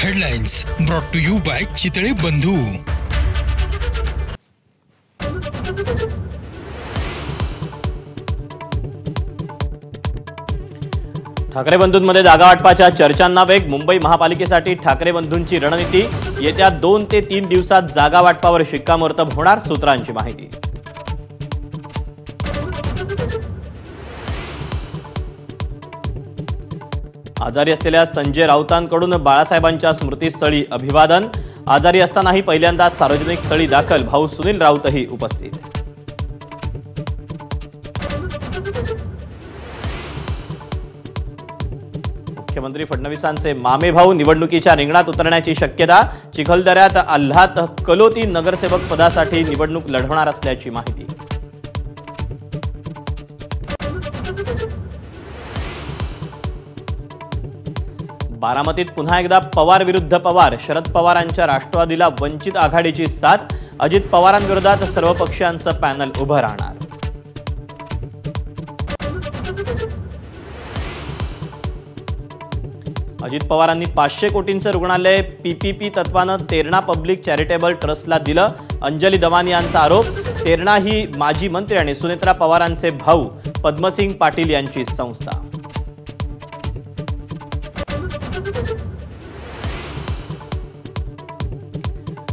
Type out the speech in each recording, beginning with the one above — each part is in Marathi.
Headlines brought to you by Chitale Bandhu. Thackeray बंधूंमध्ये जागा वाटपाच्या चर्चांना वेग। मुंबई महापालिकेसाठी ठाकरे बंधूंची रणनीती। येत्या 2 ते 3 दिवसात जागा वाटपावर शिक्कामोर्तब होणार, सूत्रांची माहिती। आजारी असलेल्या संजय राऊतांकडून बाळासाहेबांच्या स्मृतीस्थळी अभिवादन। आजारी असतानाही पहिल्यांदाच सार्वजनिक स्थळी दाखल, भाऊ सुनील राऊतही उपस्थित। मुख्यमंत्री फडणवीसांचे मामेभाऊ निवडणुकीच्या रिंगणात उतरण्याची शक्यता। चिखलदऱ्यात आल्हाद कलोती नगरसेवक पदासाठी निवडणूक लढवणार असल्याची माहिती। बारामतीत पुन्हा एकदा पवार विरुद्ध पवार। शरद पवारांच्या राष्ट्रवादीला वंचित आघाडीची साथ। अजित पवारांविरोधात सर्व पक्षांचं पॅनल उभं राहणार। अजित पवारांनी 500 कोटींचं रुग्णालय पीपीपी तत्वानं तेरणा पब्लिक चॅरिटेबल ट्रस्टला दिलं। अंजली दमानी यांचा आरोप। तेरणा ही माजी मंत्री आणि सुनेत्रा पवारांचे भाऊ पद्मसिंग पाटील यांची संस्था।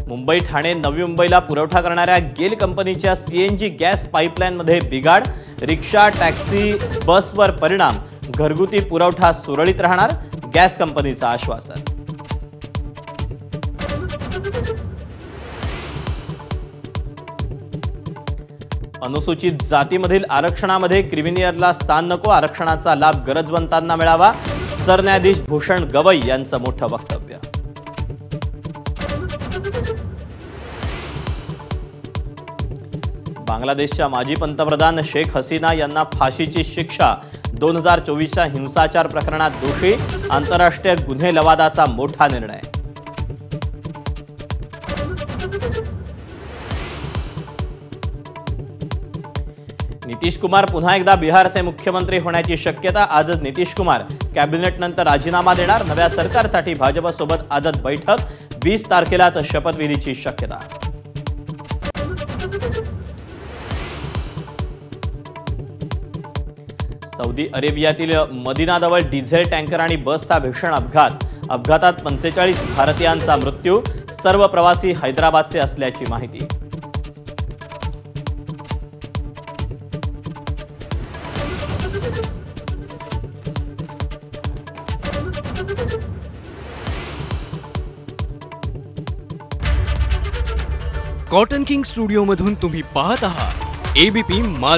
मुंबई ठाणे नवी मुंबईला पुरवठा करणाऱ्या गेल कंपनीच्या सीएनजी गॅस पाईपलाईनमध्ये बिघाड। रिक्षा टॅक्सी बसवर परिणाम। घरगुती पुरवठा सुरळीत राहणार, गॅस कंपनीचं आश्वासन। अनुसूचित जातीमधील आरक्षणामध्ये क्रिमिनियरला स्थान नको, आरक्षणाचा लाभ गरजवंतांना मिळावा। सरन्यायाधीश भूषण गवई यांचं मोठं वक्तव्य। बांगलादेशच्या माजी पंतप्रधान शेख हसीना यांना फाशीची शिक्षा। 2024च्या हिंसाचार प्रकरणात दोषी। आंतरराष्ट्रीय गुन्हे लवादाचा मोठा निर्णय। नितीश कुमार पुन्हा एकदा बिहारचे मुख्यमंत्री होण्याची शक्यता। आजच नितीश कुमार कॅबिनेटनंतर राजीनामा देणार। नव्या सरकारसाठी भाजपसोबत आजच बैठक। 20 तारखेलाच शपथविधीची शक्यता। सौदी अरेबियातील मदिनाजवळ डिझेल टँकर आणि बसचा भीषण अपघात। अपघातात 45 भारतीयांचा मृत्यू। सर्व प्रवासी हैदराबादचे असल्याची माहिती। कॉटन किंग स्टुडिओ मधून तुम्ही पाहत आहात एबीपी माझा।